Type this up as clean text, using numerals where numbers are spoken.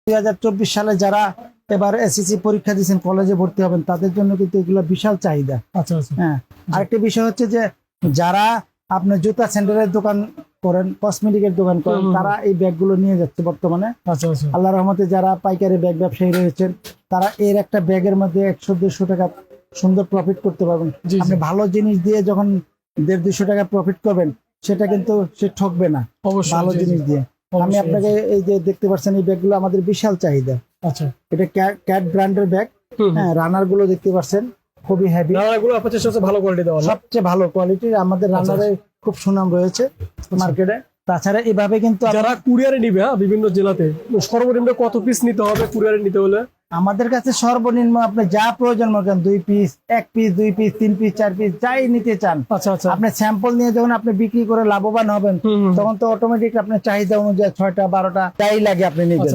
2024 সালে যারা এবার এসএসসি পরীক্ষা দিয়েছেন, কলেজে ভর্তি হবেন, তাদের জন্য কিন্তু এগুলো বিশাল চাহিদা। আচ্ছা আচ্ছা। হ্যাঁ, আরেকটা বিষয় হচ্ছে যে যারা আপনার জুতা স্যান্ডেলের দোকান করেন, কসমেটিকের দোকান করেন, তারা এই ব্যাগগুলো নিয়ে যাচ্ছে বর্তমানে। আচ্ছা আচ্ছা। আল্লাহর রহমতে যারা পাইকারি ব্যাগ ব্যবসায়ী রয়েছেন, তারা এর একটা ব্যাগের মধ্যে 100-150 টাকা সুন্দর প্রফিট করতে পারবেন। জি, জি। আপনি ভালো জিনিস দিয়ে যখন 150-200 টাকা প্রফিট করবেন, সেটা কিন্তু সে ঠকবে না অবশ্যই। ভালো জি, জি। জিনিস দিয়ে। আমি অবশ্যই, আপনাকে এই যে দেখতে পাচ্ছেন, এই ব্যাগগুলো আমাদের বিশাল চাহিদা। আচ্ছা। এটা ক্যাট ব্র্যান্ডের ব্যাগ। হ্যাঁ, রানার গুলো দেখতে পাচ্ছেন খুবই হেভি, রানারগুলো আপনার চেষ্টা হচ্ছে ভালো কোয়ালিটি দেওয়া না? সবচেয়ে ভালো কোয়ালিটির। আমাদের রানারের খুব সুনাম রয়েছে মার্কেটে। তাছাড়া এভাবে কিন্তু যারা কুরিয়ারে নিবে, হ্যাঁ, বিভিন্ন জেলাতে সর্বনিম্ন কত পিস নিতে হবে কুরিয়ারে নিতে হলে? আমাদের কাছে সর্বনিম্ন আপনি যা প্রয়োজন মনে করেন, 2 piece, 1 piece, 2 piece, 3 piece, 4 piece, যাই নিতে চান। আচ্ছা আচ্ছা। আপনি স্যাম্পল নিয়ে যখন আপনি বিক্রি করে লাভবান হবেন, তখন তো অটোমেটিক আপনার চাহিদা অনুযায়ী 6টা 12টা যাই লাগে আপনি নিবেন।